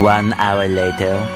One hour later.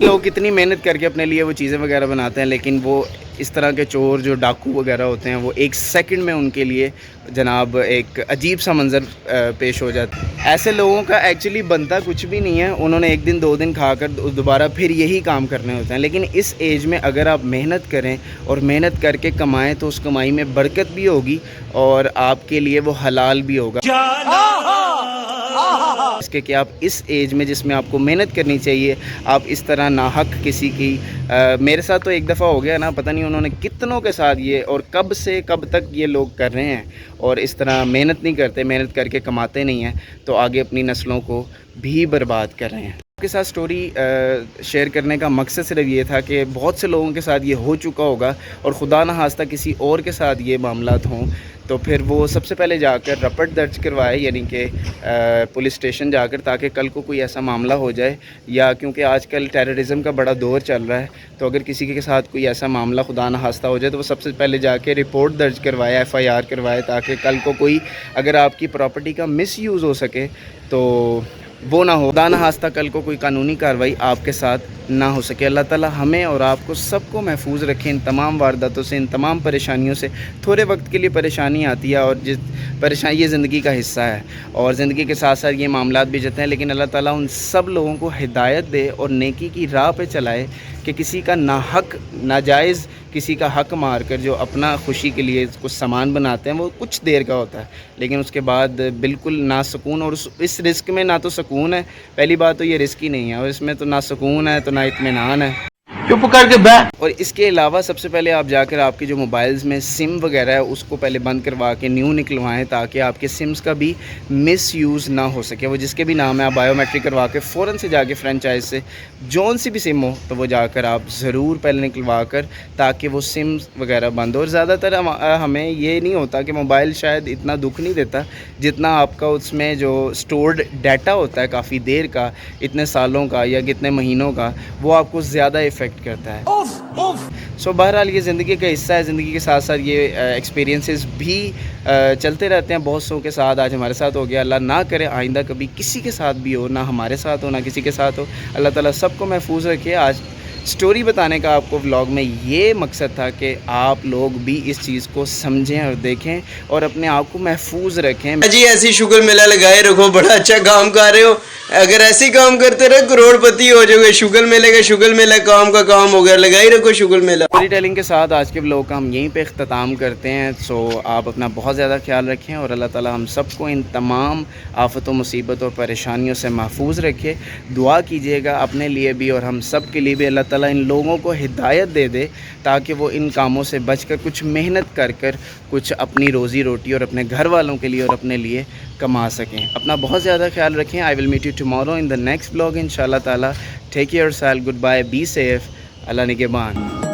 لوگ کتنی محنت کر کے اپنے لیے وہ چیزیں وغیرہ بناتے ہیں، لیکن وہ اس طرح کے چور جو ڈاکو وغیرہ ہوتے ہیں وہ ایک سیکنڈ میں ان کے لیے جناب ایک عجیب سا منظر پیش ہو جاتا ہے۔ ایسے لوگوں کا ایکچولی بنتا کچھ بھی نہیں ہے، انہوں نے ایک دن 2 دن کھا کر دوبارہ پھر یہی کام کرنے ہوتے ہیں، لیکن اس ایج میں اگر آپ محنت کریں اور محنت کر کے کمائیں تو اس کمائی میں برکت بھی ہوگی اور آپ کے لیے وہ حلال بھی ہوگا، اس کے کہ آپ اس ایج میں جس میں آپ کو محنت کرنی چاہیے آپ اس طرح ناحق کسی کی میرے ساتھ تو ایک دفعہ ہو گیا نا، پتہ نہیں انہوں نے کتنوں کے ساتھ یہ اور کب سے کب تک یہ لوگ کر رہے ہیں اور اس طرح محنت نہیں کرتے، محنت کر کے کماتے نہیں ہیں تو آگے اپنی نسلوں کو بھی برباد کر رہے ہیں۔ آپ کے ساتھ سٹوری شیئر کرنے کا مقصد صرف یہ تھا کہ بہت سے لوگوں کے ساتھ یہ ہو چکا ہوگا اور خدا نہ خواستہ کسی اور کے ساتھ یہ معاملات ہوں تو پھر وہ سب سے پہلے جا کر رپورٹ درج کروائے، یعنی کہ پولیس اسٹیشن جا کر، تاکہ کل کو کوئی ایسا معاملہ ہو جائے، یا کیونکہ آج کل ٹیررزم کا بڑا دور چل رہا ہے تو اگر کسی کے ساتھ کوئی ایسا معاملہ خدا نہ خواستہ ہو جائے تو وہ سب سے پہلے جا کے رپورٹ درج کروائے، FIR کروائے، تاکہ کل کو کوئی اگر آپ کی پراپرٹی کا مس یوز ہو سکے تو وہ نہ ہو، خدا نہ خواستہ کل کو کوئی قانونی کارروائی آپ کے ساتھ نہ ہو سکے۔ اللہ تعالیٰ ہمیں اور آپ کو سب کو محفوظ رکھے ان تمام وارداتوں سے، ان تمام پریشانیوں سے۔ تھوڑے وقت کے لیے پریشانی آتی ہے اور جس پریشانی یہ زندگی کا حصہ ہے اور زندگی کے ساتھ ساتھ یہ معاملات بھی جاتے ہیں، لیکن اللہ تعالیٰ ان سب لوگوں کو ہدایت دے اور نیکی کی راہ پہ چلائے کہ کسی کا ناحق ناجائز کسی کا حق مار کر جو اپنا خوشی کے لیے کچھ سامان بناتے ہیں وہ کچھ دیر کا ہوتا ہے، لیکن اس کے بعد بالکل نا سکون، اور اس رزق میں نہ تو سکون ہے، پہلی بات تو یہ رزق ہی نہیں ہے، اور اس میں تو نہ سکون ہے تو نہ اطمینان ہے، چپ کر کے بیٹھ۔ اور اس کے علاوہ سب سے پہلے آپ جا کر آپ کے جو موبائلز میں سم وغیرہ ہے اس کو پہلے بند کروا کے نیو نکلوائیں، تاکہ آپ کے سمز کا بھی مس یوز نہ ہو سکے۔ وہ جس کے بھی نام ہے آپ بائیو میٹرک کروا کے فوراً سے جا کے فرینچائز سے جون سی بھی سم ہو تو وہ جا کر آپ ضرور پہلے نکلوا کر، تاکہ وہ سمز وغیرہ بند ہو۔ اور زیادہ تر ہمیں یہ نہیں ہوتا کہ موبائل شاید اتنا دکھ نہیں دیتا جتنا آپ کا اس میں جو سٹورڈ ڈیٹا ہوتا ہے کافی دیر کا، اتنے سالوں کا یا کتنے مہینوں کا، وہ آپ کو زیادہ افیکٹ کرتا ہے۔ سو بہرحال یہ زندگی کا حصہ ہے، زندگی کے ساتھ ساتھ یہ ایکسپیرینسز بھی چلتے رہتے ہیں بہت سو کے ساتھ۔ آج ہمارے ساتھ ہو گیا، اللہ نہ کرے آئندہ کبھی کسی کے ساتھ بھی ہو، نہ ہمارے ساتھ ہو نہ کسی کے ساتھ ہو۔ اللہ تعالیٰ سب کو محفوظ رکھے۔ آج سٹوری بتانے کا آپ کو ولاگ میں یہ مقصد تھا کہ آپ لوگ بھی اس چیز کو سمجھیں اور دیکھیں اور اپنے آپ کو محفوظ رکھیں۔ جی ایسی شکر میلہ لگائے رکھو، بڑا اچھا کام کر رہے ہو، اگر ایسے کام کرتے رہے کروڑ پتی ہو جاؤ گے۔ شکر میلے کا شکر میلہ کام کا کام ہو گیا، لگائی رکھو شکر میلہ۔ اسٹوری ٹیلنگ کے ساتھ آج کے ولاگ کا ہم یہیں پہ اختتام کرتے ہیں۔ سو آپ اپنا بہت زیادہ خیال رکھیں اور اللہ تعالیٰ ہم سب کو ان تمام آفت و مصیبت اور پریشانیوں سے محفوظ رکھے۔ دعا کیجیے گا اپنے لیے بھی اور ہم سب کے لیے بھی، اللہ تعالیٰ ان لوگوں کو ہدایت دے دے تاکہ وہ ان کاموں سے بچ کر کچھ محنت کر کچھ اپنی روزی روٹی اور اپنے گھر والوں کے لیے اور اپنے لیے کما سکیں۔ اپنا بہت زیادہ خیال رکھیں۔ I will meet you tomorrow in the next vlog ان شاء اللہ تعالیٰ۔ Take care, good bye, be safe, اللہ نگہبان۔